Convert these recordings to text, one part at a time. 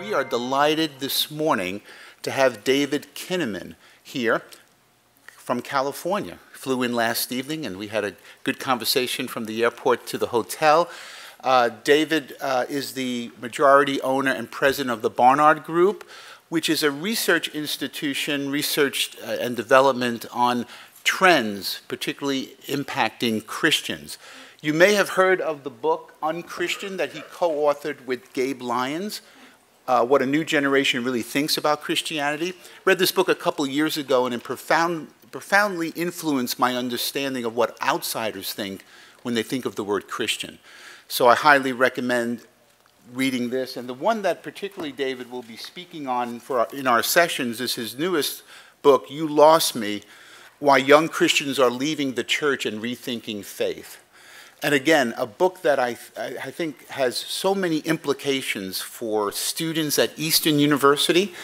We are delighted this morning to have David Kinnaman here from California. Flew in last evening and we had a good conversation from the airport to the hotel. David is the majority owner and president of the Barna Group, which is a research institution, research and development on trends, particularly impacting Christians. You may have heard of the book unChristian that he co-authored with Gabe Lyons, What a New Generation Really Thinks About Christianity. Read this book a couple years ago and it profoundly influenced my understanding of what outsiders think when they think of the word Christian. So I highly recommend reading this. And the one that particularly David will be speaking on in our sessions is his newest book, You Lost Me, Why Young Christians Are Leaving the Church and Rethinking Faith. And again, a book that I think has so many implications for students at Eastern University.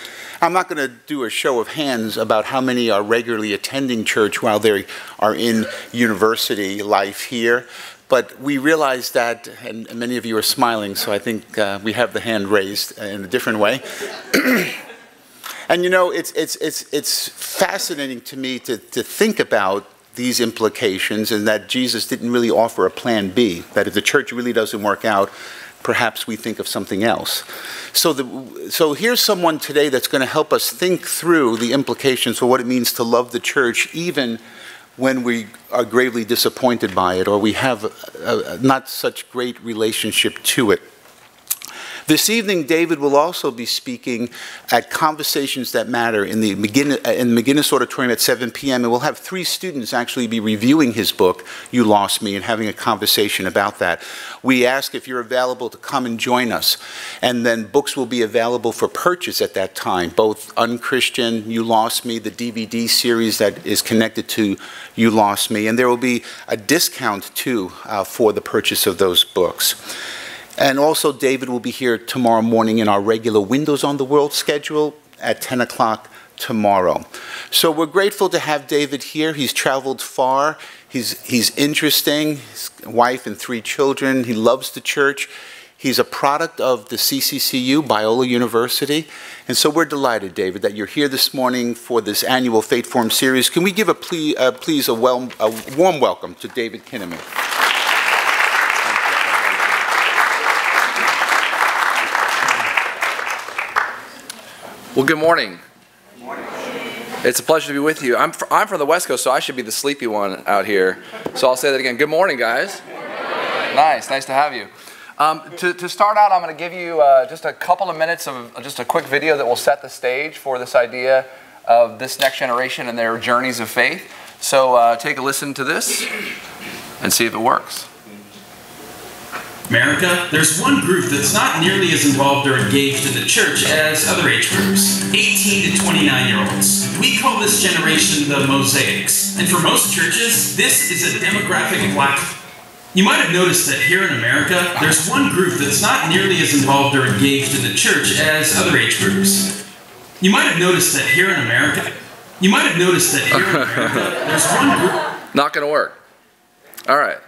I'm not going to do a show of hands about how many are regularly attending church while they are in university life here. But we realize that, and many of you are smiling, so I think we have the hand raised in a different way. And you know, it's fascinating to me to think about these implications, and that Jesus didn't really offer a plan B, that if the church really doesn't work out, perhaps we think of something else. So here's someone today that's going to help us think through the implications for what it means to love the church, even when we are gravely disappointed by it, or we have not such great relationship to it. This evening, David will also be speaking at Conversations That Matter in the McGinnis Auditorium at 7 p.m. And we'll have 3 students actually be reviewing his book, You Lost Me, and having a conversation about that. We ask if you're available to come and join us. And then books will be available for purchase at that time, both unChristian, You Lost Me, the DVD series that is connected to You Lost Me. And there will be a discount, too, for the purchase of those books. And also, David will be here tomorrow morning in our regular Windows on the World schedule at 10 o'clock tomorrow. So we're grateful to have David here. He's traveled far. He's interesting. His wife and 3 children. He loves the church. He's a product of the CCCU, Biola University. And so we're delighted, David, that you're here this morning for this annual Faith Forum series. Can we give please a warm welcome to David Kinnaman? Well, good morning. Good morning. It's a pleasure to be with you. I'm from the West Coast, so I should be the sleepy one out here. So I'll say that again. Good morning, guys. Good morning. Nice to have you. To start out, I'm going to give you just a couple of minutes of just a quick video that will set the stage for this idea of this next generation and their journeys of faith. So take a listen to this and see if it works. America, there's one group that's not nearly as involved or engaged in the church as other age groups, 18 to 29-year-olds. We call this generation the Mosaics, and for most churches, this is a demographic of black. You might have noticed that here in America, there's one group that's not nearly as involved or engaged in the church as other age groups. You might have noticed that here in America, there's one group... Not going to work. All right.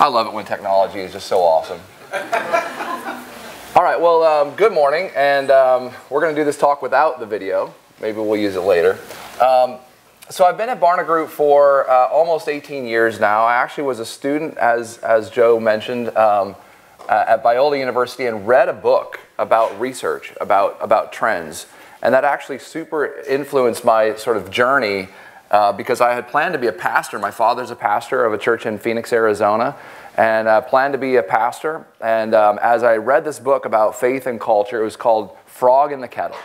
I love it when technology is just so awesome. All right, well, good morning, and we're going to do this talk without the video. Maybe we'll use it later. So I've been at Barna Group for almost 18 years now. I actually was a student, as Joe mentioned, at Biola University, and read a book about research, about trends. And that actually super influenced my sort of journey because I had planned to be a pastor. My father's a pastor of a church in Phoenix, Arizona, and planned to be a pastor. And as I read this book about faith and culture, it was called Frog in the Kettle.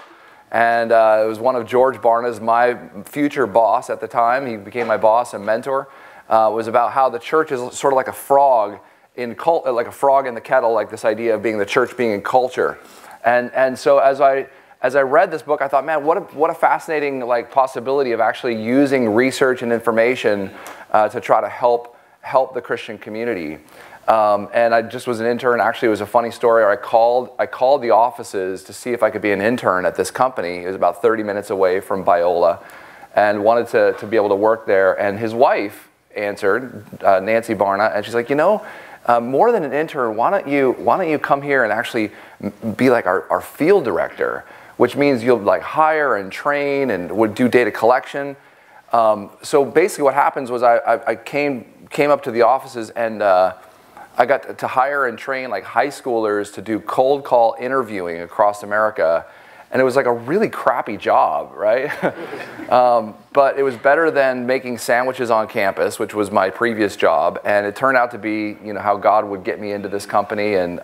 And it was one of George Barna's, my future boss at the time. He became my boss and mentor. It was about how the church is sort of like a frog in the kettle, like this idea of being the church being in culture. And so as I read this book, I thought, man, what a fascinating possibility of actually using research and information to try to help the Christian community. And I just was an intern. Actually, it was a funny story. I called the offices to see if I could be an intern at this company. It was about 30 minutes away from Biola, and wanted to be able to work there. And his wife answered, Nancy Barna, and she's like, you know, more than an intern, why don't you come here and actually be like our field director, which means you'll like hire and train and would do data collection. So basically what happens was I came up to the offices, and I got to hire and train like high schoolers to do cold call interviewing across America. And it was like a really crappy job, right? But it was better than making sandwiches on campus, which was my previous job. And it turned out to be, you know, how God would get me into this company. And,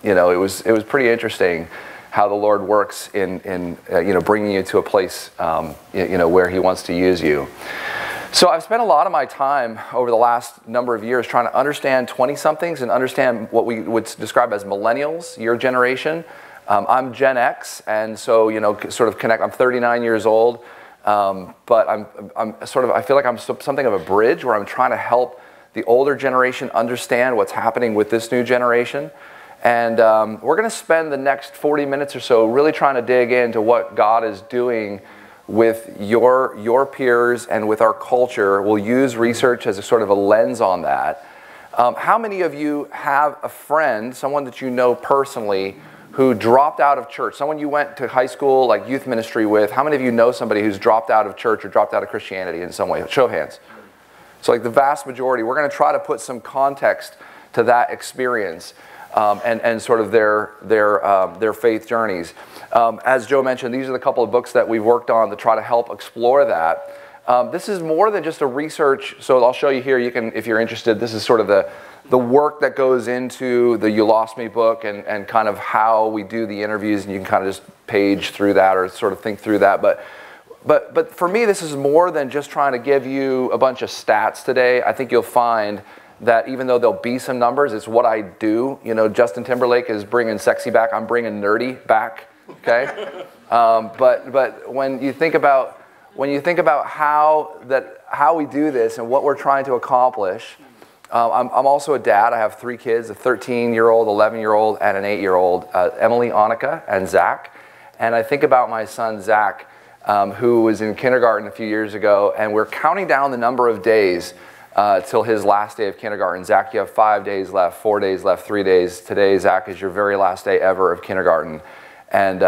you know, it was pretty interesting how the Lord works in you know, bringing you to a place, you know, where he wants to use you. So I've spent a lot of my time over the last number of years trying to understand 20-somethings and understand what we would describe as millennials, your generation. I'm Gen X, and so, you know, sort of connect. I'm 39 years old, but I feel like I'm something of a bridge where I'm trying to help the older generation understand what's happening with this new generation. And we're going to spend the next 40 minutes or so really trying to dig into what God is doing with your peers and with our culture. We'll use research as a sort of a lens on that. How many of you have a friend, someone that you know personally, who dropped out of church? Someone you went to high school, like youth ministry with. How many of you know somebody who's dropped out of church or dropped out of Christianity in some way? Show of hands. So like the vast majority. We're going to try to put some context to that experience and sort of their faith journeys. As Joe mentioned, these are the couple of books that we've worked on to try to help explore that. This is more than just a research, so I'll show you here. You can, if you're interested, this is sort of the work that goes into the You Lost Me book and kind of how we do the interviews, and you can kind of just page through that or sort of think through that. But for me, this is more than just trying to give you a bunch of stats today. I think you'll find that even though there'll be some numbers, it's what I do. You know, Justin Timberlake is bringing sexy back. I'm bringing nerdy back, okay? But when you think about how we do this and what we're trying to accomplish, I'm also a dad. I have 3 kids, a 13-year-old, 11-year-old, and an 8-year-old, Emily, Annika, and Zach. And I think about my son, Zach, who was in kindergarten a few years ago, and we're counting down the number of days till his last day of kindergarten. Zach, you have 5 days left, 4 days left, 3 days. Today, Zach, is your very last day ever of kindergarten. And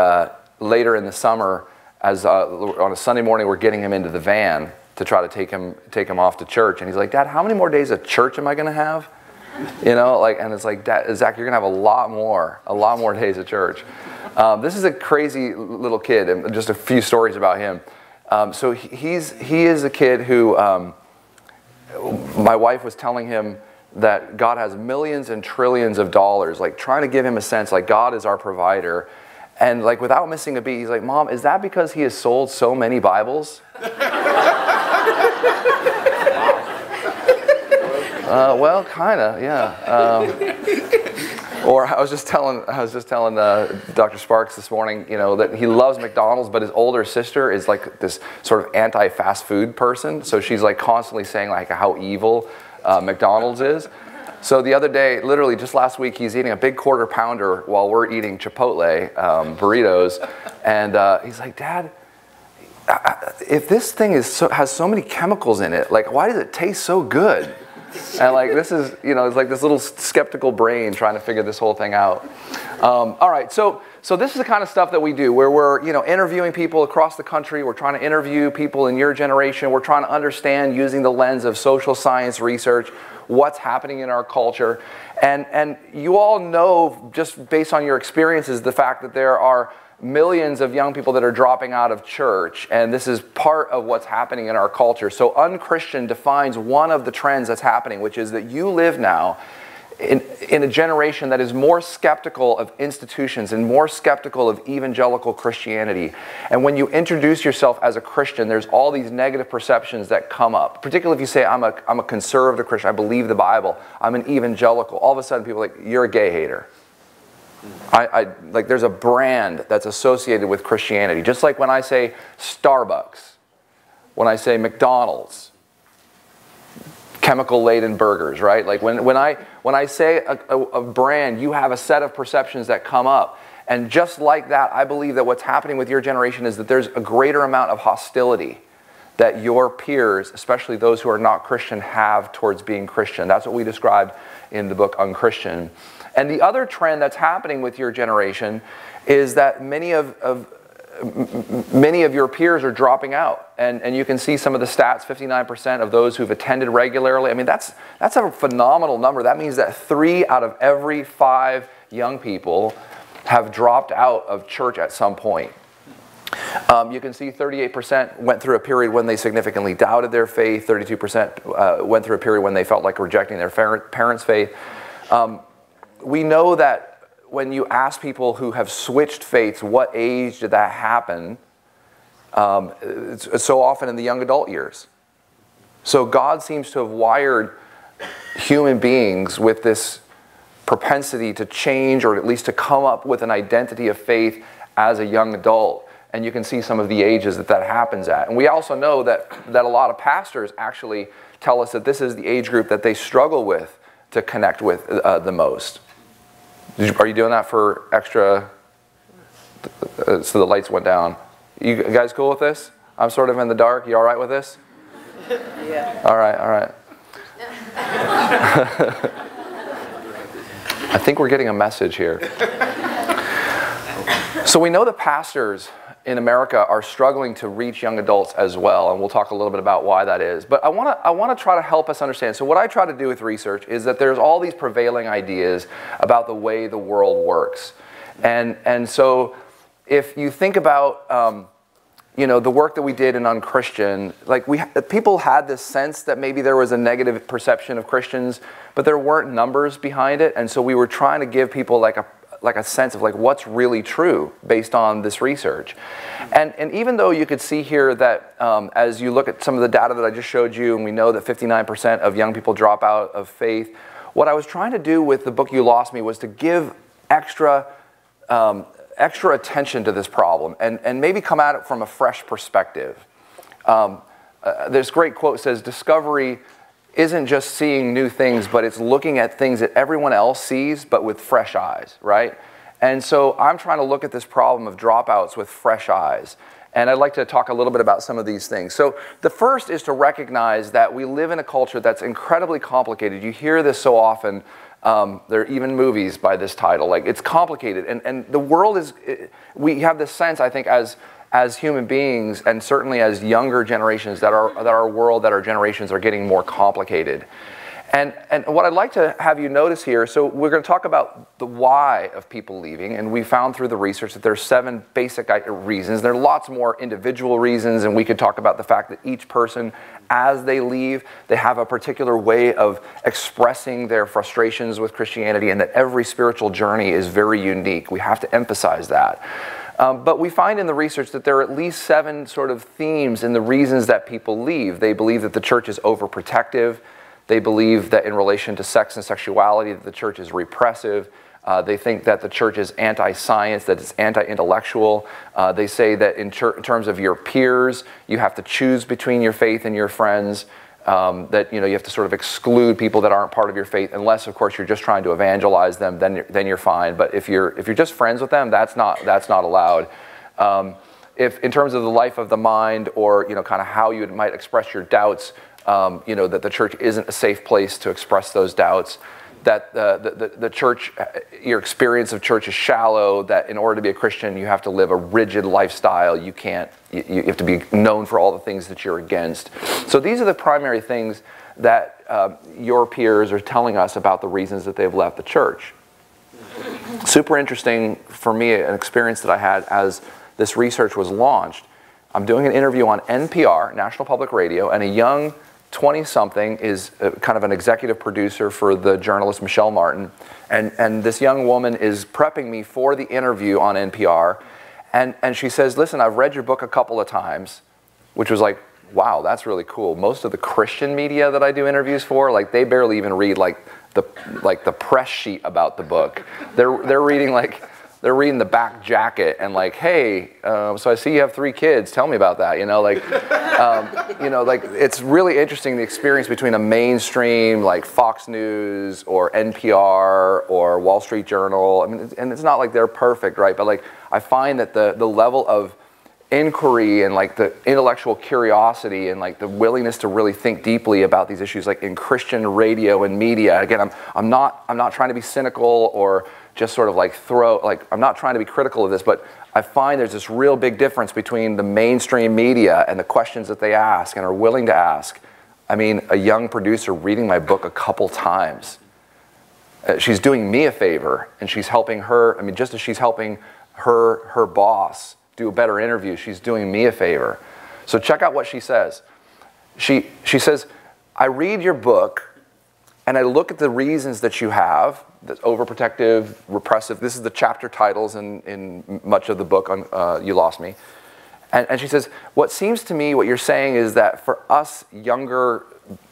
later in the summer, on a Sunday morning, we're getting him into the van to try to take him off to church. And he's like, Dad, how many more days of church am I going to have? You know, like, and it's like, Dad, Zach, you're going to have a lot more days of church. This is a crazy little kid, and just a few stories about him. So he is a kid who, my wife was telling him that God has millions and trillions of dollars, like trying to give him a sense like God is our provider. And like without missing a beat, he's like, Mom, is that because he has sold so many Bibles? Well, kind of, yeah. Or I was just telling Dr. Sparks this morning, you know, that he loves McDonald's, but his older sister is like this sort of anti-fast food person. So she's like constantly saying like how evil McDonald's is. So the other day, literally just last week, he's eating a big quarter pounder while we're eating Chipotle burritos, and he's like, Dad, if this thing has so many chemicals in it, like why does it taste so good? And like this is, you know, it's like this little skeptical brain trying to figure this whole thing out. All right, so this is the kind of stuff that we do, where we're, you know, interviewing people across the country. We're trying to interview people in your generation. We're trying to understand, using the lens of social science research, what's happening in our culture. And you all know, just based on your experiences, the fact that there are millions of young people that are dropping out of church, and this is part of what's happening in our culture. So unChristian defines one of the trends that's happening, which is that you live now in a generation that is more skeptical of institutions and more skeptical of evangelical Christianity. And when you introduce yourself as a Christian, there's all these negative perceptions that come up. Particularly if you say, I'm a conservative Christian, I believe the Bible, I'm an evangelical. All of a sudden people are like, you're a gay hater. Like there's a brand that's associated with Christianity. Just like when I say Starbucks, when I say McDonald's, chemical-laden burgers, right? Like when I say a brand, you have a set of perceptions that come up. And just like that, I believe that what's happening with your generation is that there's a greater amount of hostility that your peers, especially those who are not Christian, have towards being Christian. That's what we described in the book unChristian. And the other trend that's happening with your generation is that many of your peers are dropping out. And you can see some of the stats, 59% of those who've attended regularly. I mean, that's a phenomenal number. That means that 3 out of every 5 young people have dropped out of church at some point. You can see 38% went through a period when they significantly doubted their faith. 32% went through a period when they felt like rejecting their parents' faith. We know that when you ask people who have switched faiths, what age did that happen? It's so often in the young adult years. So God seems to have wired human beings with this propensity to change, or at least to come up with an identity of faith as a young adult. And you can see some of the ages that happens at. And we also know that a lot of pastors actually tell us that this is the age group that they struggle with to connect with the most. Are you doing that for extra, so the lights went down? You guys cool with this? I'm sort of in the dark. You all right with this? Yeah. All right, all right. I think we're getting a message here. So we know that pastors in America are struggling to reach young adults as well, and we'll talk a little bit about why that is. But I want to try to help us understand. So what I try to do with research is that there's all these prevailing ideas about the way the world works. And so if you think about the work that we did in unChristian, like people had this sense that maybe there was a negative perception of Christians, but there weren't numbers behind it, and so we were trying to give people like a sense of like what's really true based on this research. And even though you could see here that as you look at some of the data that I just showed you, and we know that 59% of young people drop out of faith, what I was trying to do with the book You Lost Me was to give extra attention to this problem and maybe come at it from a fresh perspective. This great quote says, discovery isn't just seeing new things, but it's looking at things that everyone else sees, but with fresh eyes, right? And so I'm trying to look at this problem of dropouts with fresh eyes. And I'd like to talk a little bit about some of these things. So the first is to recognize that we live in a culture that's incredibly complicated. You hear this so often. There are even movies by this title. Like, it's complicated. And the world is, we have this sense, I think, as human beings, and certainly as younger generations, that our world, that our generations are getting more complicated. And what I'd like to have you notice here, so we're going to talk about the why of people leaving, and we found through the research that there's 7 basic reasons. There are lots more individual reasons, and we could talk about the fact that each person, as they leave, they have a particular way of expressing their frustrations with Christianity, and that every spiritual journey is very unique. We have to emphasize that. But we find in the research that there are at least 7 sort of themes in the reasons that people leave. They believe that the church is overprotective. They believe that in relation to sex and sexuality, that the church is repressive. They think that the church is anti-science, that it's anti-intellectual. They say that in terms of your peers, you have to choose between your faith and your friends. That you have to sort of exclude people that aren't part of your faith, unless, of course, you're just trying to evangelize them. Then you're fine. But if you're just friends with them, that's not allowed. If in terms of the life of the mind, or kind of how you might express your doubts, that the church isn't a safe place to express those doubts. That the church, your experience of church is shallow. That in order to be a Christian, you have to live a rigid lifestyle. You have to be known for all the things that you're against. So these are the primary things that your peers are telling us about the reasons that they've left the church. Super interesting for me, an experience that I had as this research was launched. I'm doing an interview on NPR, National Public Radio, and a young 20-something is kind of an executive producer for the journalist Michelle Martin. And this young woman is prepping me for the interview on NPR. And she says, listen, I've read your book a couple of times, which was like, wow, that's really cool. Most of the Christian media that I do interviews for, like, they barely even read like the press sheet about the book. They're reading the back jacket and like, hey, so I see you have 3 kids. Tell me about that. It's really interesting, the experience between a mainstream like Fox News or NPR or Wall Street Journal. I mean, and it's not like they're perfect, right? But like, I find that the level of inquiry and like the intellectual curiosity and like the willingness to really think deeply about these issues, like in Christian radio and media. Again, I'm not trying to be cynical or just sort of like I'm not trying to be critical of this, but I find there's this real big difference between the mainstream media and the questions that they ask and are willing to ask. I mean, a young producer reading my book a couple times, she's doing me a favor, and she's helping her. I mean, just as she's helping her boss do a better interview, she's doing me a favor. So check out what she says. She says, I read your book, and I look at the reasons that you have, that's overprotective, repressive. This is the chapter titles in much of the book on You Lost Me. And she says, what seems to me, what you're saying is that for us younger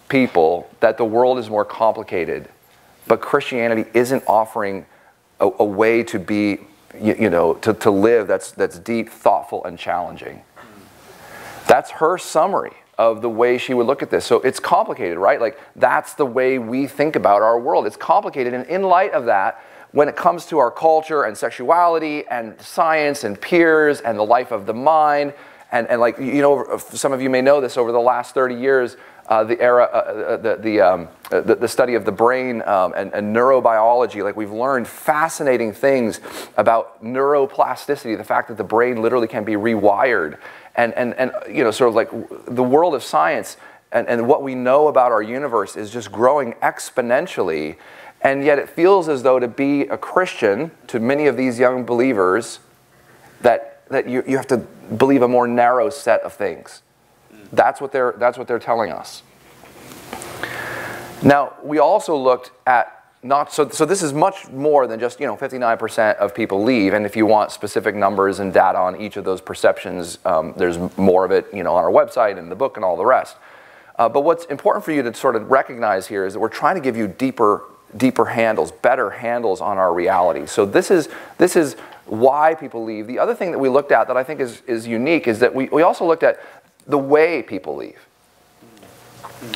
people, that the world is more complicated, but Christianity isn't offering a way to be, to live that's deep, thoughtful, and challenging. That's her summary of the way she would look at this. So it's complicated, right? Like, that's the way we think about our world. It's complicated, and in light of that, when it comes to our culture and sexuality and science and peers and the life of the mind, and like, some of you may know this, over the last 30 years, the study of the brain and neurobiology, like, we've learned fascinating things about neuroplasticity, the fact that the brain literally can be rewired, and sort of like the world of science and what we know about our universe is just growing exponentially, and yet it feels as though to be a Christian, to many of these young believers, that you have to believe a more narrow set of things. That's what they're telling us. Now, we also looked at so this is much more than just 59% of people leave, and if you want specific numbers and data on each of those perceptions, there's more of it on our website and the book and all the rest. But what's important for you to sort of recognize here is that we're trying to give you deeper handles, better handles on our reality. So this is why people leave. The other thing that we looked at that I think is unique is that we also looked at the way people leave.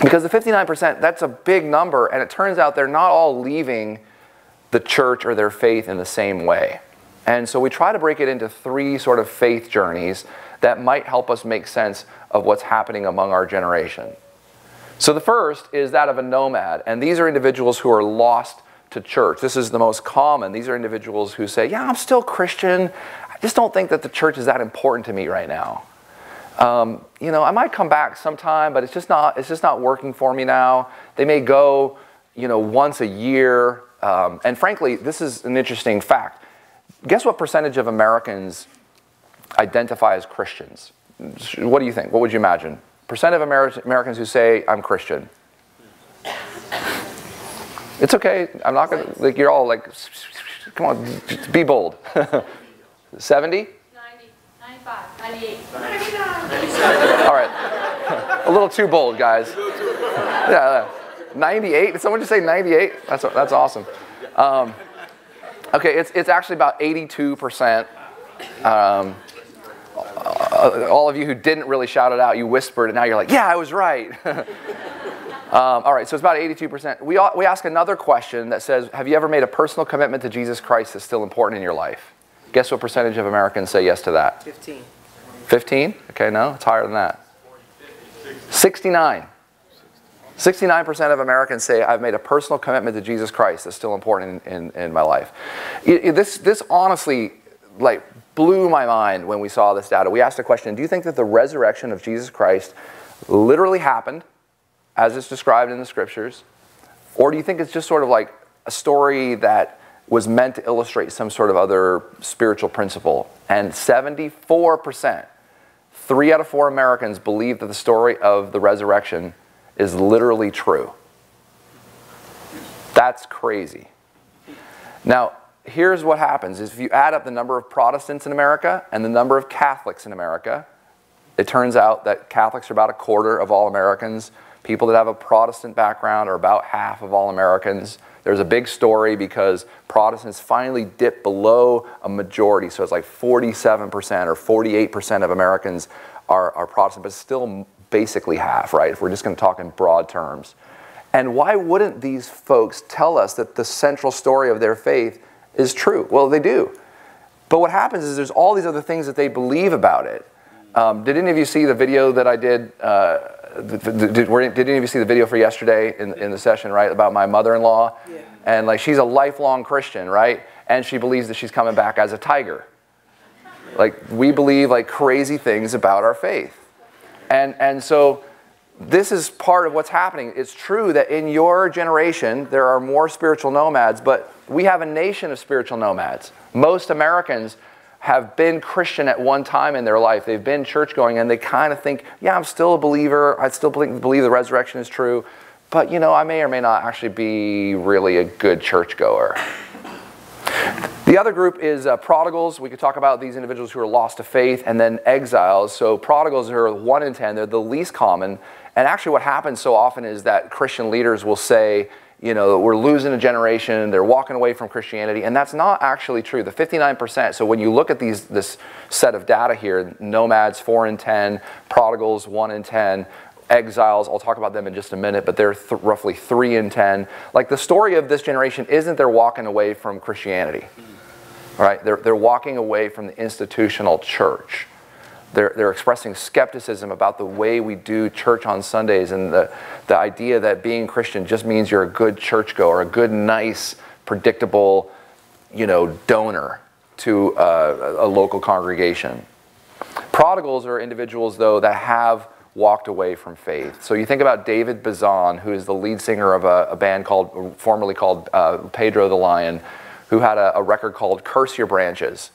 Because the 59%, that's a big number, and it turns out they're not all leaving the church or their faith in the same way. And so we try to break it into 3 sort of faith journeys that might help us make sense of what's happening among our generation. So the first is that of a nomad, and these are individuals who are lost to church. This is the most common. These are individuals who say, yeah, I'm still Christian, I just don't think that the church is that important to me right now. I might come back sometime, but it's just not working for me now. They may go, once a year. And frankly, this is an interesting fact. Guess what percentage of Americans identify as Christians? What do you think? What would you imagine? Percent of Americans who say, I'm Christian. It's okay. I'm not going to, you're all like, come on, be bold. 70? 95, 98, 99. All right. A little too bold, guys. Yeah, 98? Did someone just say 98? That's awesome. Okay, it's actually about 82%. All of you who didn't really shout it out, you whispered, and now you're like, yeah, I was right. All right, so it's about 82%. We ask another question that says, have you ever made a personal commitment to Jesus Christ that's still important in your life? Guess what percentage of Americans say yes to that? 15. 15? Okay, no, it's higher than that. 69. 69% of Americans say, I've made a personal commitment to Jesus Christ that's still important in my life. This honestly, blew my mind when we saw this data. We asked a question, do you think that the resurrection of Jesus Christ literally happened, as it's described in the scriptures? Or do you think it's just sort of like a story that was meant to illustrate some sort of other spiritual principle? And 74%, 3 out of 4 Americans believe that the story of the resurrection is literally true. That's crazy. Now, here's what happens. If you add up the number of Protestants in America and the number of Catholics in America, it turns out that Catholics are about 1/4 of all Americans. People that have a Protestant background are about half of all Americans. There's a big story because Protestants finally dipped below a majority. So it's like 47% or 48% of Americans are Protestant, but still basically half, right? If we're just going to talk in broad terms. And why wouldn't these folks tell us that the central story of their faith is true? Well, they do. But what happens is there's all these other things that they believe about it Did any of you see the video that I did? Did any of you see the video for yesterday in the session, right, about my mother-in-law? Yeah. And like, she's a lifelong Christian, right? And she believes that she's coming back as a tiger. Like, we believe like crazy things about our faith. And so this is part of what's happening. It's true that in your generation, there are more spiritual nomads, but we have a nation of spiritual nomads. Most Americans have been Christian at one time in their life. They've been church-going, and they kind of think, yeah, I'm still a believer. I still believe the resurrection is true. But, you know, I may or may not actually be really a good churchgoer. The other group is prodigals. We could talk about these individuals who are lost to faith, and then exiles. So prodigals are 1 in 10. They're the least common. And actually what happens so often is that Christian leaders will say, you know, we're losing a generation, they're walking away from Christianity, and that's not actually true. The 59%, so when you look at this set of data here, nomads 4 in 10, prodigals 1 in 10, exiles, I'll talk about them in just a minute, but they're roughly 3 in 10. Like, the story of this generation isn't they're walking away from Christianity, right? They're walking away from the institutional church. They're expressing skepticism about the way we do church on Sundays, and the idea that being Christian just means you're a good churchgoer, a good, nice, predictable, you know, donor to a local congregation. Prodigals are individuals, though, that have walked away from faith. So you think about David Bazan, who is the lead singer of a band formerly called Pedro the Lion, who had a record called Curse Your Branches.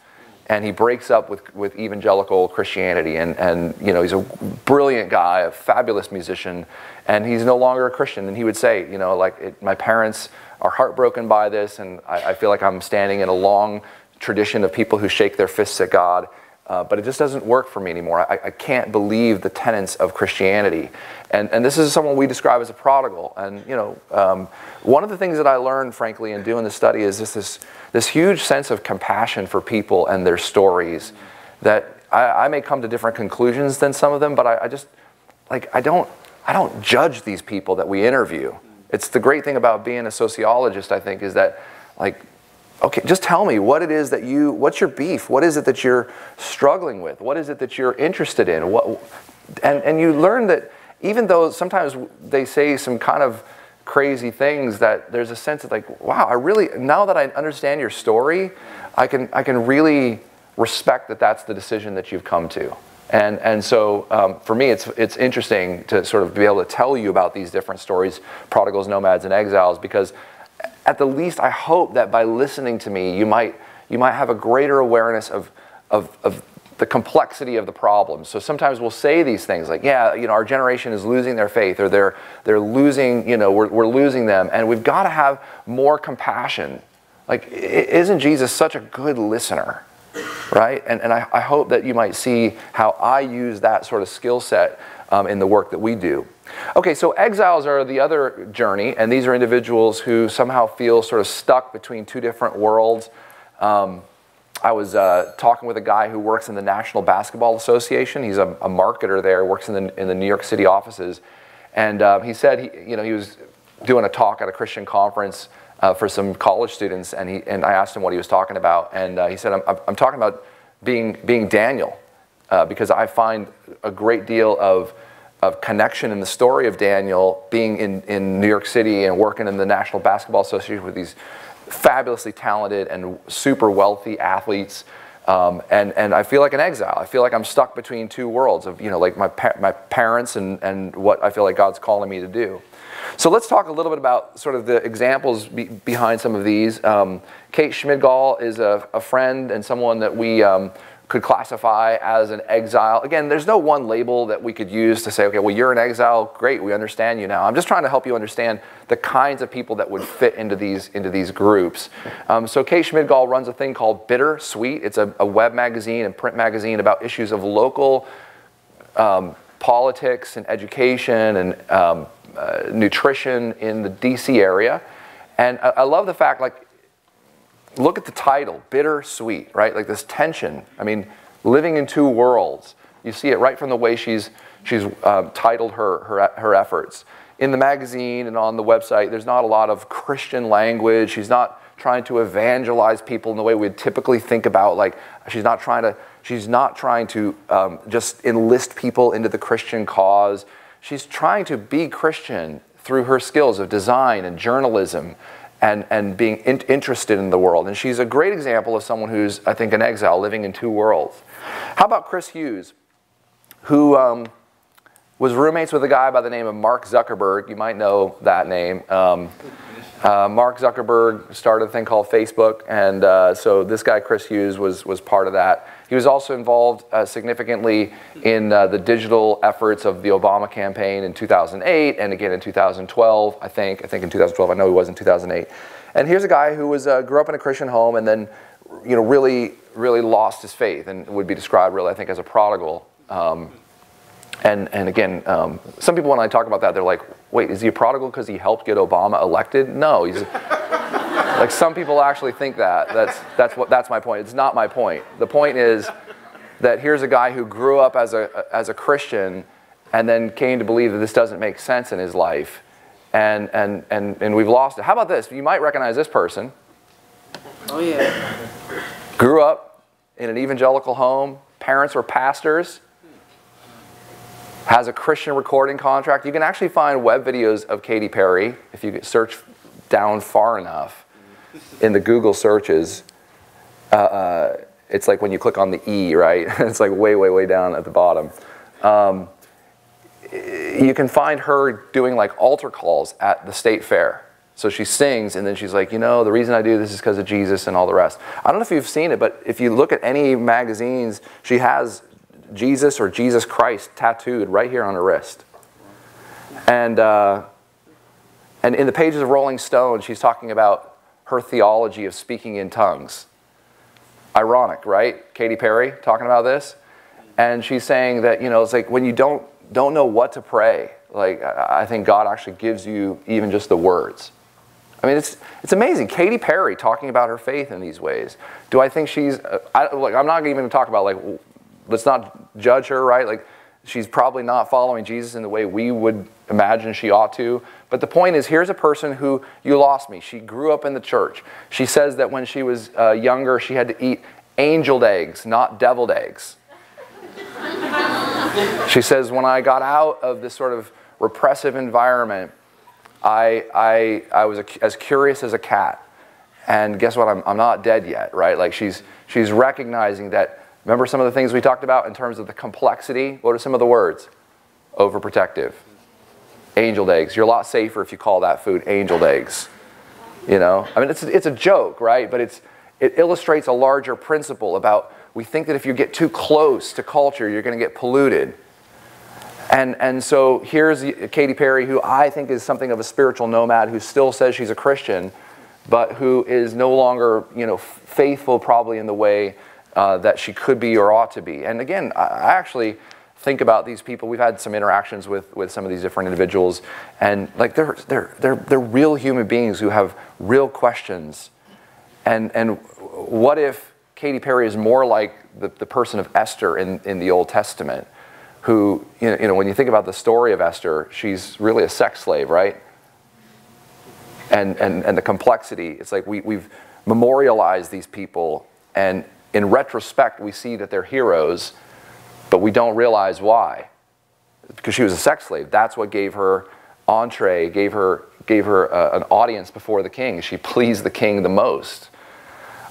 And he breaks up with evangelical Christianity, and you know, he's a brilliant guy, a fabulous musician, and he's no longer a Christian. And he would say, you know, like, my parents are heartbroken by this, and I feel like I'm standing in a long tradition of people who shake their fists at God, but it just doesn't work for me anymore. I can't believe the tenets of Christianity. And this is someone we describe as a prodigal. And, you know, one of the things that I learned, frankly, in doing the study is this huge sense of compassion for people and their stories, that I may come to different conclusions than some of them, but I just, like, I don't judge these people that we interview. It's the great thing about being a sociologist, I think, is that, like, okay, just tell me what it is that what's your beef? What is it that you're struggling with? What is it that you're interested in? And you learn that even though sometimes they say some kind of crazy things, that there's a sense of like, wow, now that I understand your story, I can really respect that that's the decision that you've come to. And so for me, it's interesting to sort of be able to tell you about these different stories, prodigals, nomads, and exiles, because at the least, I hope that by listening to me, you might have a greater awareness of the complexity of the problem. So sometimes we'll say these things like, yeah, you know, our generation is losing their faith, or they're losing, you know, we're losing them, and we've got to have more compassion. Like, isn't Jesus such a good listener, right? And I hope that you might see how I use that sort of skill set in the work that we do. Okay, so exiles are the other journey, and these are individuals who somehow feel sort of stuck between two different worlds. I was talking with a guy who works in the National Basketball Association. He's a marketer there, works in the New York City offices, and he said he was doing a talk at a Christian conference for some college students, and I asked him what he was talking about, and he said, I'm talking about being Daniel, because I find a great deal of connection in the story of Daniel being in New York City and working in the National Basketball Association with these fabulously talented and super wealthy athletes, and I feel like an exile. I feel like I'm stuck between two worlds of, you know, like my parents and what I feel like God's calling me to do. So let's talk a little bit about sort of the examples behind some of these. Kate Schmidgall is a friend and someone that we could classify as an exile. Again, there's no one label that we could use to say, okay, well, you're an exile, great, we understand you now. I'm just trying to help you understand the kinds of people that would fit into these groups. So Kate Schmidgall runs a thing called Bittersweet. It's a web magazine and print magazine about issues of local politics and education and nutrition in the DC area. And I love the fact, like, look at the title, Bittersweet, right? Like this tension. I mean, living in two worlds. You see it right from the way she's titled her efforts. In the magazine and on the website, there's not a lot of Christian language. She's not trying to evangelize people in the way we'd typically think about. Like, she's not trying to just enlist people into the Christian cause. She's trying to be Christian through her skills of design and journalism and being interested in the world. And she's a great example of someone who's, I think, an exile living in two worlds. How about Chris Hughes, who was roommates with a guy by the name of Mark Zuckerberg? You might know that name. Mark Zuckerberg started a thing called Facebook, and so this guy, Chris Hughes, was part of that. He was also involved significantly in the digital efforts of the Obama campaign in 2008, and again in 2012, I think in 2012, I know he was in 2008. And here's a guy who was grew up in a Christian home and then, you know, really lost his faith and would be described really, I think, as a prodigal. And again, some people when I talk about that, they're like, wait, is he a prodigal because he helped get Obama elected? No, he's like, some people actually think that. That's my point. It's not my point. The point is that here's a guy who grew up as a Christian and then came to believe that this doesn't make sense in his life, and we've lost it. How about this? You might recognize this person. Oh yeah. Grew up in an evangelical home. Parents were pastors. Has a Christian recording contract. You can actually find web videos of Katy Perry if you search down far enough in the Google searches. It's like when you click on the E, right? It's like way down at the bottom. You can find her doing like altar calls at the state fair. So she sings, and then she's like, you know, the reason I do this is because of Jesus and all the rest. I don't know if you've seen it, but if you look at any magazines, she has Jesus or Jesus Christ tattooed right here on her wrist. And in the pages of Rolling Stone, she's talking about her theology of speaking in tongues. Ironic, right? Katy Perry talking about this. And she's saying that, you know, it's like when you don't know what to pray, like I think God actually gives you even just the words. I mean, it's amazing. Katy Perry talking about her faith in these ways. Do I think she's, I'm not even going to talk about, like, let's not judge her, right? Like, she's probably not following Jesus in the way we would imagine she ought to. But the point is, here's a person who, you lost me. She grew up in the church. She says that when she was younger, she had to eat angeled eggs, not deviled eggs. She says, when I got out of this sort of repressive environment, I was as curious as a cat. And guess what? I'm not dead yet, right? Like she's recognizing that. Remember some of the things we talked about in terms of the complexity? What are some of the words? Overprotective. Angeled eggs. You're a lot safer if you call that food angeled eggs. You know? I mean, it's a joke, right? But it illustrates a larger principle about, we think that if you get too close to culture, you're going to get polluted. And so here's Katy Perry, who I think is something of a spiritual nomad, who still says she's a Christian, but who is no longer, you know, faithful probably in the way that she could be or ought to be. And again, I actually think about these people. We've had some interactions with some of these different individuals, and like they're real human beings who have real questions. And what if Katy Perry is more like the person of Esther in the Old Testament, who, you know, when you think about the story of Esther, she's really a sex slave, right? And the complexity, it's like we've memorialized these people, and in retrospect, we see that they're heroes, but we don't realize why. Because she was a sex slave. That's what gave her entree, gave her an audience before the king. She pleased the king the most.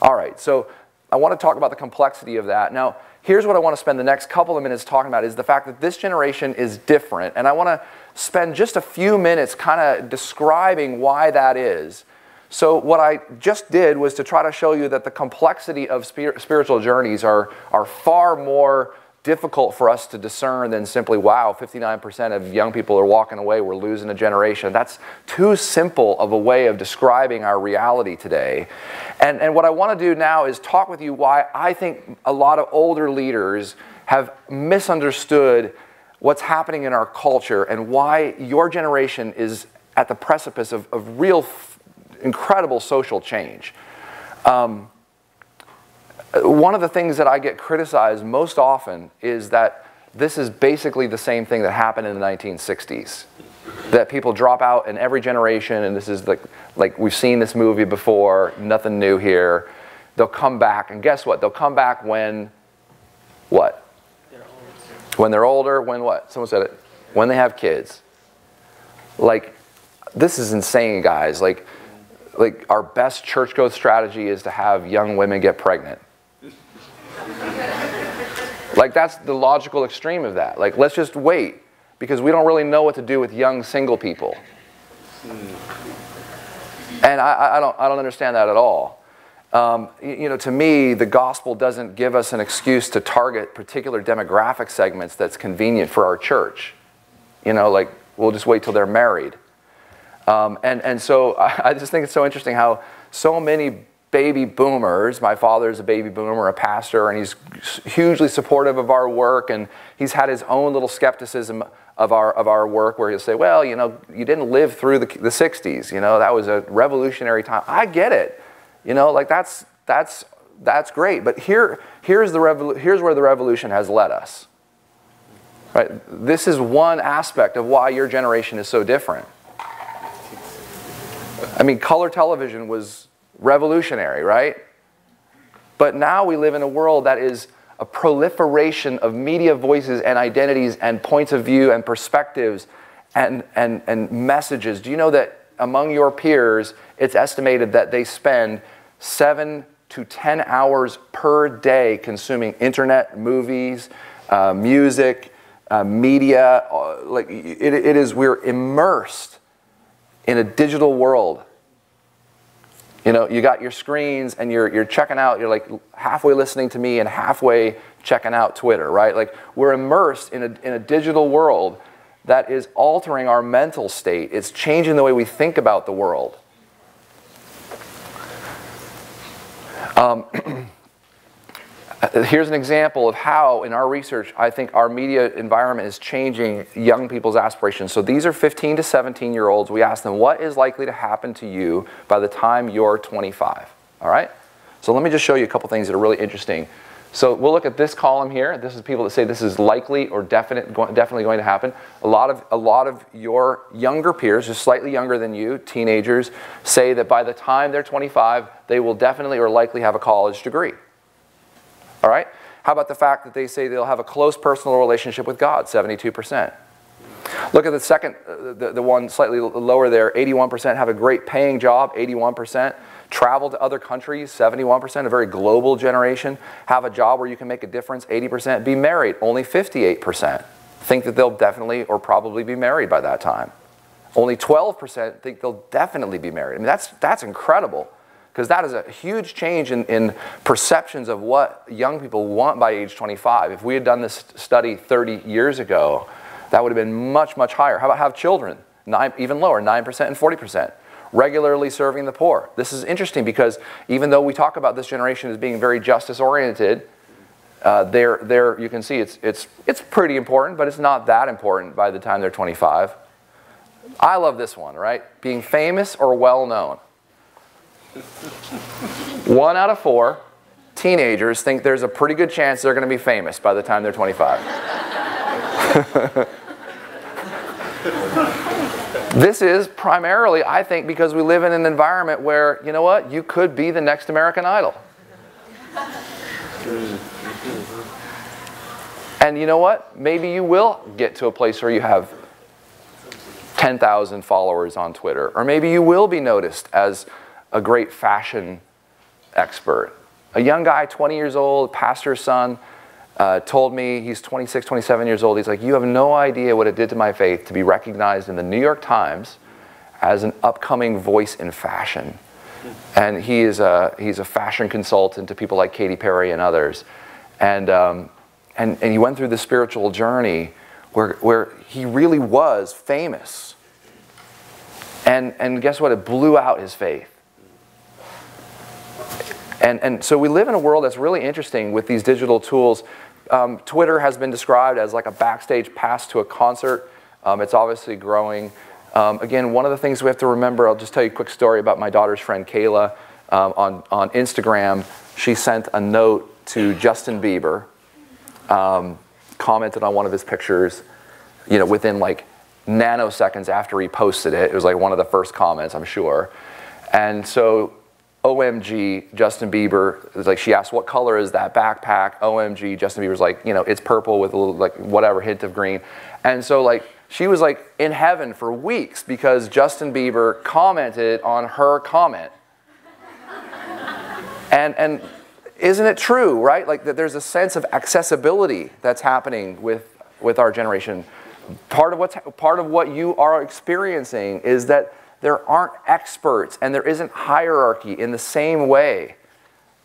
All right, so I want to talk about the complexity of that. Now, here's what I want to spend the next couple of minutes talking about, is the fact that this generation is different. And I want to spend just a few minutes kind of describing why that is. So what I just did was to try to show you that the complexity of spiritual journeys are far more difficult for us to discern than simply, wow, 59% of young people are walking away, we're losing a generation. That's too simple of a way of describing our reality today. And what I want to do now is talk with you why I think a lot of older leaders have misunderstood what's happening in our culture, and why your generation is at the precipice of real incredible social change. One of the things that I get criticized most often is that this is basically the same thing that happened in the 1960s. that people drop out in every generation, and this is like we've seen this movie before, nothing new here. They'll come back, and guess what? They'll come back when, what? When they're older, when what? Someone said it. When they have kids. Like, this is insane, guys. Like our best church growth strategy is to have young women get pregnant. Like, that's the logical extreme of that. Like, let's just wait, because we don't really know what to do with young single people. And I don't understand that at all. You know, to me, the gospel doesn't give us an excuse to target particular demographic segments that's convenient for our church. You know, like, we'll just wait till they're married. And so I just think it's so interesting how so many baby boomers, my father's a baby boomer, a pastor, and he's hugely supportive of our work, and he's had his own little skepticism of our work, where he'll say, well, you know, you didn't live through the 60s, you know, that was a revolutionary time. I get it. You know, like, that's great, but here's where the revolution has led us. Right? This is one aspect of why your generation is so different. I mean, color television was revolutionary, right? But now we live in a world that is a proliferation of media voices and identities and points of view and perspectives and messages. Do you know that among your peers, it's estimated that they spend 7 to 10 hours per day consuming internet, movies, music, media. Like, it is, we're immersed in a digital world. You know, you got your screens and you're checking out, you're like halfway listening to me and halfway checking out Twitter, right? Like, we're immersed in a digital world that is altering our mental state. It's changing the way we think about the world. Here's an example of how, in our research, I think our media environment is changing young people's aspirations. So these are 15 to 17-year-olds. We ask them, what is likely to happen to you by the time you're 25? All right? So let me just show you a couple things that are really interesting. So we'll look at this column here. This is people that say this is likely or definitely going to happen. A lot of your younger peers, just slightly younger than you, teenagers, say that by the time they're 25, they will definitely or likely have a college degree. All right? How about the fact that they say they'll have a close personal relationship with God, 72%. Look at the second, the one slightly lower there, 81% have a great paying job, 81%. Travel to other countries, 71%, a very global generation. Have a job where you can make a difference, 80%. Be married, only 58%. Think that they'll definitely or probably be married by that time. Only 12% think they'll definitely be married. I mean, that's incredible, because that is a huge change in perceptions of what young people want by age 25. If we had done this study 30 years ago, that would have been much, much higher. How about have children? Even lower, 9% and 40%. Regularly serving the poor. This is interesting because even though we talk about this generation as being very justice-oriented, there you can see it's pretty important, but it's not that important by the time they're 25. I love this one, right? Being famous or well-known. 1 out of 4 teenagers think there's a pretty good chance they're going to be famous by the time they're 25. This is primarily, I think, because we live in an environment where, you know what, you could be the next American Idol. And you know what? Maybe you will get to a place where you have 10,000 followers on Twitter. Or maybe you will be noticed as a great fashion expert. A young guy, 20 years old, pastor's son, told me, he's 26, 27 years old, he's like, you have no idea what it did to my faith to be recognized in the New York Times as an upcoming voice in fashion. And he's a fashion consultant to people like Katy Perry and others. And he went through the spiritual journey where he really was famous. And guess what? It blew out his faith. And so we live in a world that's really interesting with these digital tools. Twitter has been described as like a backstage pass to a concert. It's obviously growing. Again, one of the things we have to remember, I'll just tell you a quick story about my daughter's friend Kayla. On Instagram, she sent a note to Justin Bieber, commented on one of his pictures, you know, within like nanoseconds after he posted it. It was like one of the first comments, I'm sure. And so, OMG, Justin Bieber, it was like, she asked, what color is that backpack? OMG, Justin Bieber's like, you know, it's purple with a little, like, whatever, hint of green. And so, like, she was, like, in heaven for weeks because Justin Bieber commented on her comment. And isn't it true, right? Like, that there's a sense of accessibility that's happening with our generation. Part of what you are experiencing is that there aren't experts and there isn't hierarchy in the same way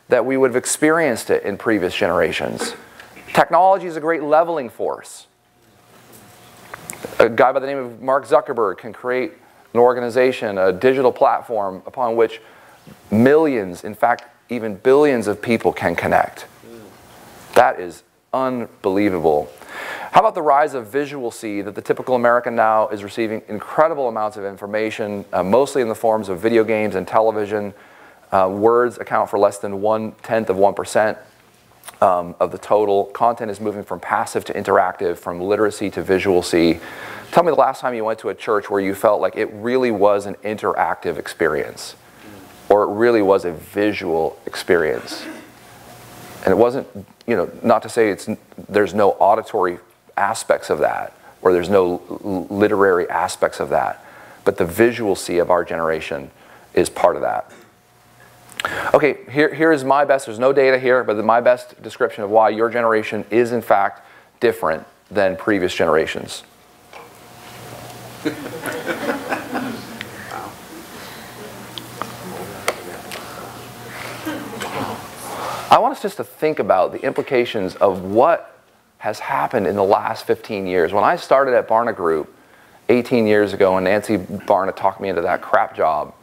that we would have experienced it in previous generations. Technology is a great leveling force. A guy by the name of Mark Zuckerberg can create an organization, a digital platform upon which millions, in fact, even billions of people can connect. That is unbelievable. How about the rise of visual C, that the typical American now is receiving incredible amounts of information, mostly in the forms of video games and television. Words account for less than 1/10 of 1% of the total. Content is moving from passive to interactive, from literacy to visual C. Tell me the last time you went to a church where you felt like it really was an interactive experience, or it really was a visual experience. And it wasn't, you know, not to say there's no auditory aspects of that, or there's no literary aspects of that, but the visual C of our generation is part of that. Okay, here is my best, there's no data here, but my best description of why your generation is in fact different than previous generations. I want us just to think about the implications of what has happened in the last 15 years. When I started at Barna Group 18 years ago, and Nancy Barna talked me into that crap job,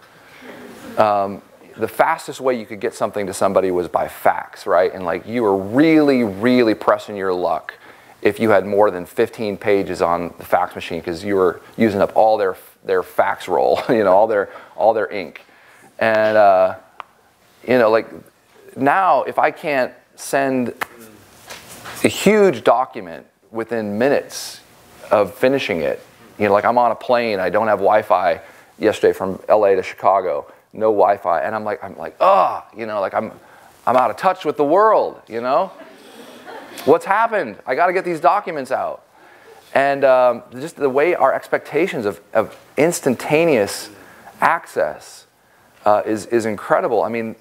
the fastest way you could get something to somebody was by fax, right? And like, you were really, really pressing your luck if you had more than 15 pages on the fax machine, because you were using up all their fax roll, you know, all their ink. And you know, like, now if I can't send a huge document within minutes of finishing it, you know, like, I'm on a plane, I don't have Wi-Fi yesterday from LA to Chicago, no Wi-Fi, and I'm like, oh, you know, like, I'm out of touch with the world, you know? What's happened? I got to get these documents out. And just the way our expectations of instantaneous access is incredible. I mean,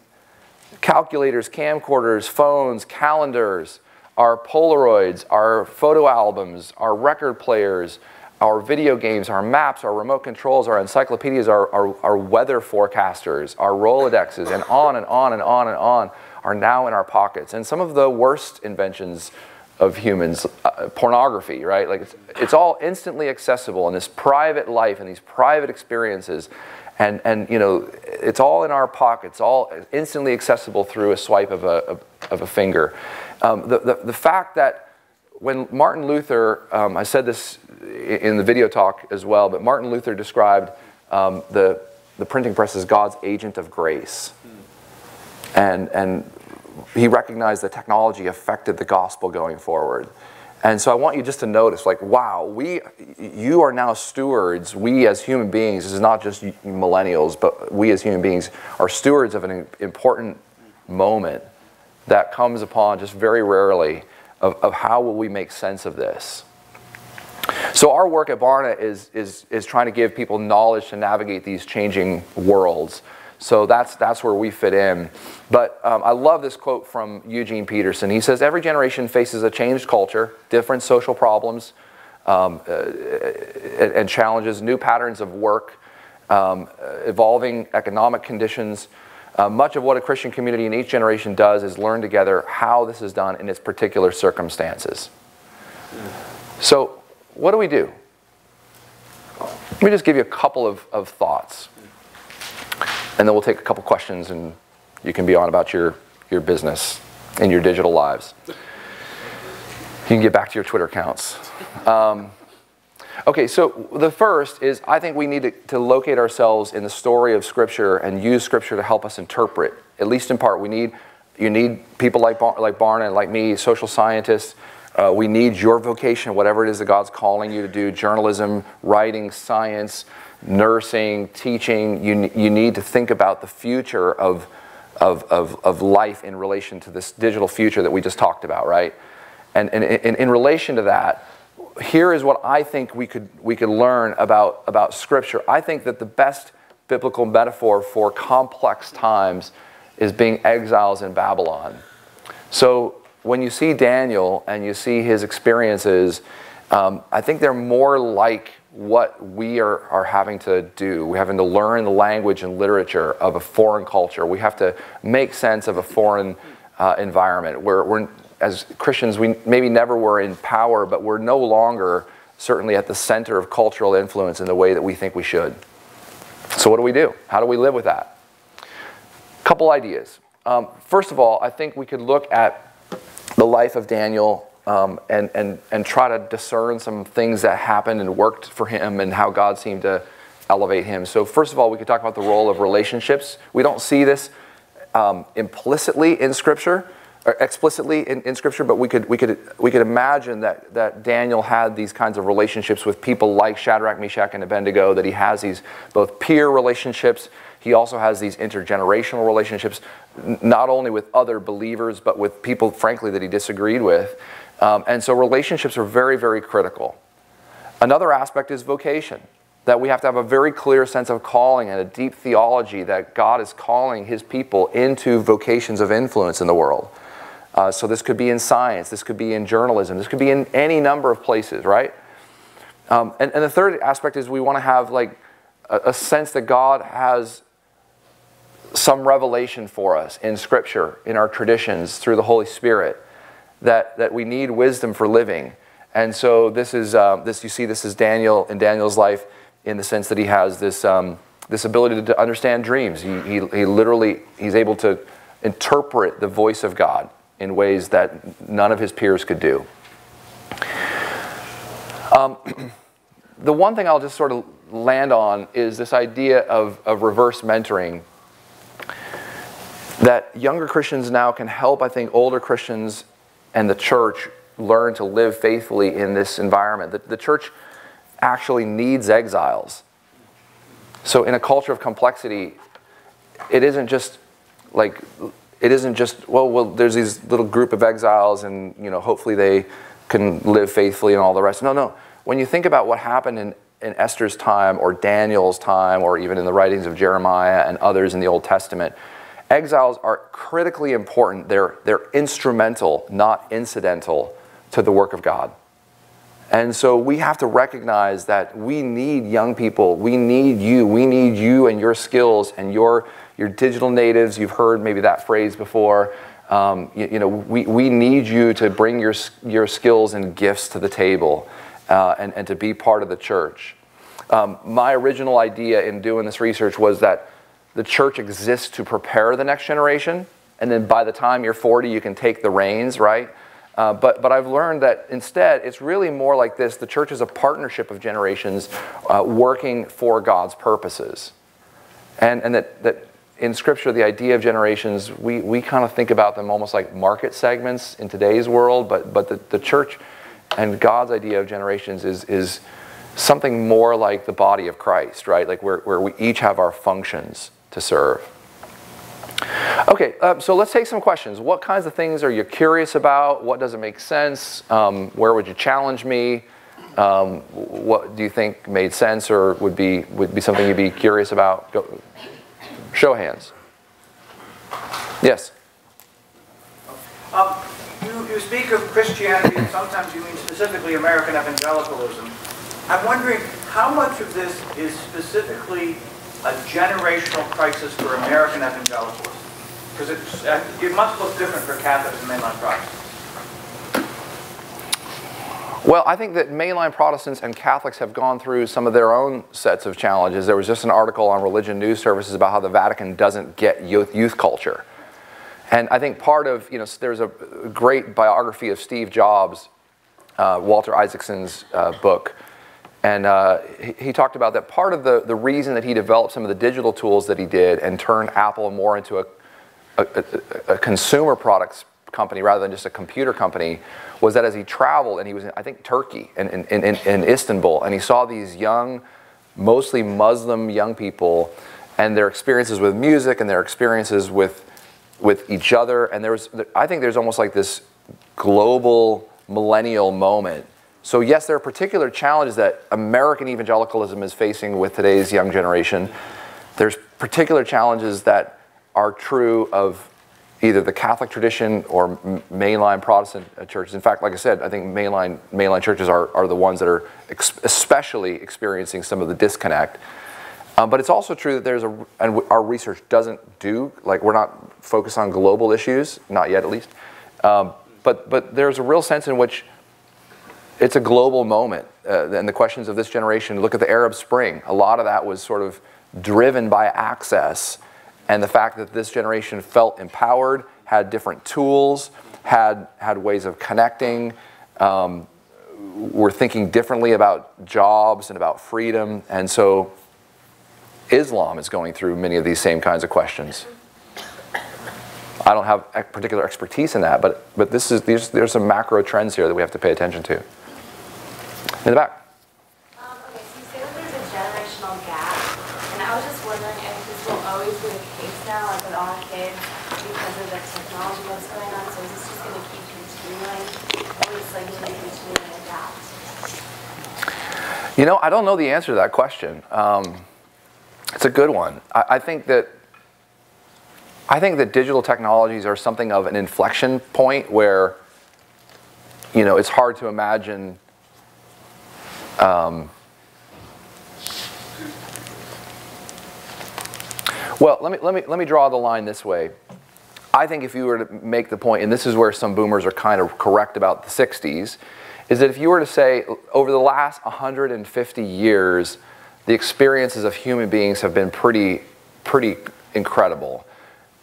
calculators, camcorders, phones, calendars, our Polaroids, our photo albums, our record players, our video games, our maps, our remote controls, our encyclopedias, our weather forecasters, our Rolodexes, and on and on and on and on are now in our pockets. And some of the worst inventions of humans, pornography, right? Like, it's all instantly accessible in this private life and these private experiences. And you know, it's all in our pockets, all instantly accessible through a swipe of a finger. The fact that when Martin Luther, I said this in the video talk as well, but Martin Luther described the printing press as God's agent of grace. And he recognized that technology affected the gospel going forward. And so I want you just to notice, like, wow, you are now stewards, we as human beings, this is not just millennials, but we as human beings are stewards of an important moment that comes upon just very rarely of how will we make sense of this. So our work at Barna is trying to give people knowledge to navigate these changing worlds. So that's where we fit in. But I love this quote from Eugene Peterson. He says, every generation faces a changed culture, different social problems and challenges, new patterns of work, evolving economic conditions. Much of what a Christian community in each generation does is learn together how this is done in its particular circumstances. So what do we do? Let me just give you a couple of thoughts. And then we'll take a couple questions and you can be on about your business and your digital lives. You can get back to your Twitter accounts. Okay, so the first is, I think we need to locate ourselves in the story of Scripture and use Scripture to help us interpret, at least in part. You need people like Barna and like me, social scientists, We need your vocation, whatever it is that God's calling you to do, journalism, writing, science, nursing, teaching. You need to think about the future of life in relation to this digital future that we just talked about, right? And in relation to that, here is what I think we could learn about Scripture. I think that the best biblical metaphor for complex times is being exiles in Babylon. So when you see Daniel and you see his experiences, I think they're more like what we are having to do. We're having to learn the language and literature of a foreign culture. We have to make sense of a foreign environment. We're as Christians, we maybe never were in power, but we're no longer certainly at the center of cultural influence in the way that we think we should. So what do we do? How do we live with that? A couple ideas. First of all, I think we could look at the life of Daniel and try to discern some things that happened and worked for him and how God seemed to elevate him. So first of all, we could talk about the role of relationships. We don't see this implicitly in Scripture, or explicitly in Scripture, but we could imagine that Daniel had these kinds of relationships with people like Shadrach, Meshach, and Abednego, that he has these both peer relationships. He also has these intergenerational relationships, not only with other believers, but with people, frankly, that he disagreed with. And so relationships are very, very critical. Another aspect is vocation, that we have to have a very clear sense of calling and a deep theology that God is calling his people into vocations of influence in the world. So this could be in science, this could be in journalism, this could be in any number of places, right? And the third aspect is we want to have like a sense that God has some revelation for us in Scripture, in our traditions, through the Holy Spirit, that we need wisdom for living. And so this is you see this is Daniel in Daniel's life in the sense that he has this this ability to understand dreams. He literally he's able to interpret the voice of God in ways that none of his peers could do. The one thing I'll just sort of land on is this idea of reverse mentoring, that younger Christians now can help, I think, older Christians and the church learn to live faithfully in this environment. The church actually needs exiles. So in a culture of complexity, it isn't just like, well, there's these little group of exiles and, you know, hopefully they can live faithfully and all the rest. No. When you think about what happened in Esther's time or Daniel's time or even in the writings of Jeremiah and others in the Old Testament, exiles are critically important. They're instrumental, not incidental, to the work of God. And so we have to recognize that we need young people. We need you and your skills and your digital natives. You've heard maybe that phrase before. We need you to bring your skills and gifts to the table and to be part of the church. My original idea in doing this research was that the church exists to prepare the next generation, and then by the time you're 40, you can take the reins, right? But I've learned that instead, it's really more like this. The church is a partnership of generations working for God's purposes. And that in Scripture, the idea of generations, we kind of think about them almost like market segments in today's world, but the church and God's idea of generations is something more like the body of Christ, right? Like where we each have our functions to serve. Okay, so let's take some questions. What kinds of things are you curious about? What doesn't make sense? Where would you challenge me? What do you think made sense or would be something you'd be curious about? Go. Show of hands. Yes? You speak of Christianity, and sometimes you mean specifically American evangelicalism. I'm wondering how much of this is specifically a generational crisis for American evangelicalism? Because it must look different for Catholics and mainline Protestants. Well, I think that mainline Protestants and Catholics have gone through some of their own sets of challenges. There was just an article on Religion News Services about how the Vatican doesn't get youth culture. And I think part of, there's a great biography of Steve Jobs, Walter Isaacson's book. And he talked about that part of the reason that he developed some of the digital tools that he did and turned Apple more into a consumer products company rather than just a computer company was that as he traveled, and he was in, I think, Turkey and in Istanbul, and he saw these young, mostly Muslim young people and their experiences with music and their experiences with each other. And I think there's almost like this global millennial moment. So yes, there are particular challenges that American evangelicalism is facing with today's young generation. There's particular challenges that are true of either the Catholic tradition or mainline Protestant churches. In fact, like I said, I think mainline churches are the ones that are especially experiencing some of the disconnect. But it's also true that and our research doesn't we're not focused on global issues, not yet at least. But there's a real sense in which it's a global moment. And the questions of this generation, look at the Arab Spring. A lot of that was sort of driven by access. And the fact that this generation felt empowered, had different tools, had ways of connecting, were thinking differently about jobs and about freedom. And so Islam is going through many of these same kinds of questions. I don't have particular expertise in that, but there's some macro trends here that we have to pay attention to. In the back. Okay, so you say that there's a generational gap, and I was just wondering if this will always be the case now, like with all our kids, because of the technology that's going on, so is this just going to keep continuing, or is it like going to continue to adapt? You know, I don't know the answer to that question. It's a good one. I think that digital technologies are something of an inflection point where, you know, it's hard to imagine well, let me draw the line this way. I think if you were to make the point, and this is where some boomers are kind of correct about the 60s, is that if you were to say over the last 150 years, the experiences of human beings have been pretty incredible.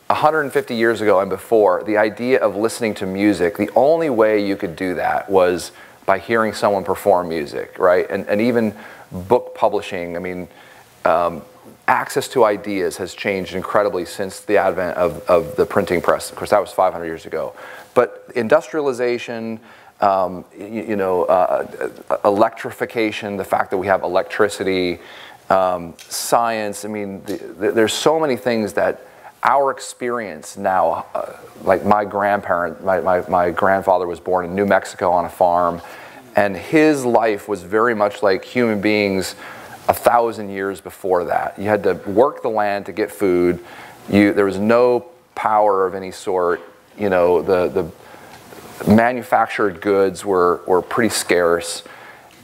150 years ago and before, the idea of listening to music, the only way you could do that was by hearing someone perform music, right? And even book publishing, I mean, access to ideas has changed incredibly since the advent of the printing press. Of course, that was 500 years ago. But industrialization, electrification, the fact that we have electricity, science, I mean, there's so many things that our experience now, like my grandfather was born in New Mexico on a farm, and his life was very much like human beings 1,000 years before that. You had to work the land to get food. There was no power of any sort. You know, the manufactured goods were pretty scarce.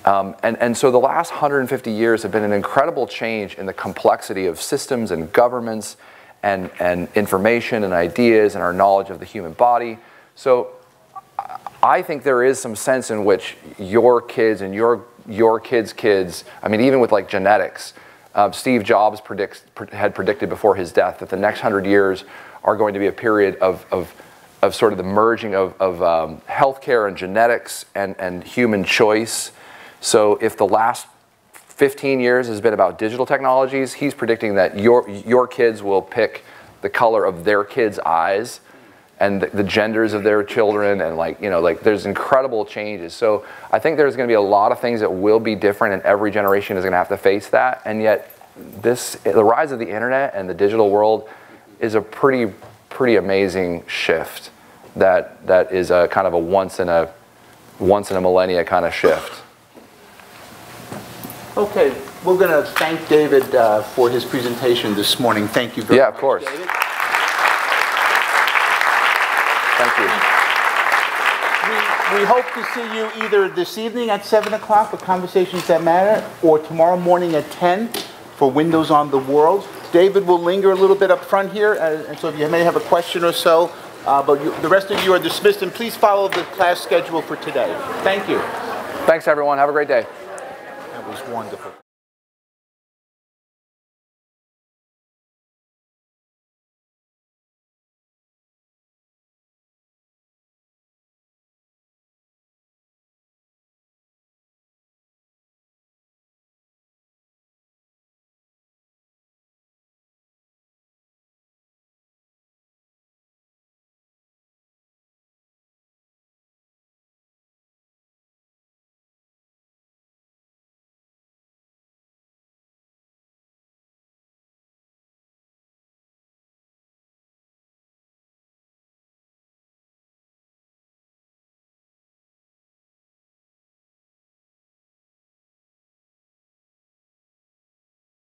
And so the last 150 years have been an incredible change in the complexity of systems and governments and information and ideas and our knowledge of the human body. So I think there is some sense in which your kids and your kids' kids, I mean, even with like genetics, Steve Jobs had predicted before his death that the next 100 years are going to be a period of sort of the merging of healthcare and genetics and human choice. So if the last 15 years has been about digital technologies, he's predicting that your kids will pick the color of their kids' eyes and the genders of their children, and there's incredible changes. So I think there's going to be a lot of things that will be different, and every generation is going to have to face that. And yet the rise of the internet and the digital world is a pretty amazing shift that is a kind of a once in a millennia kind of shift. Okay, we're going to thank David for his presentation this morning. Thank you very much, Yeah, of course. David. Thank you. We hope to see you either this evening at 7 o'clock for Conversations That Matter, or tomorrow morning at 10 for Windows on the World. David will linger a little bit up front here, and so if you may have a question or so, but the rest of you are dismissed, and please follow the class schedule for today. Thank you. Thanks, everyone. Have a great day. That was wonderful.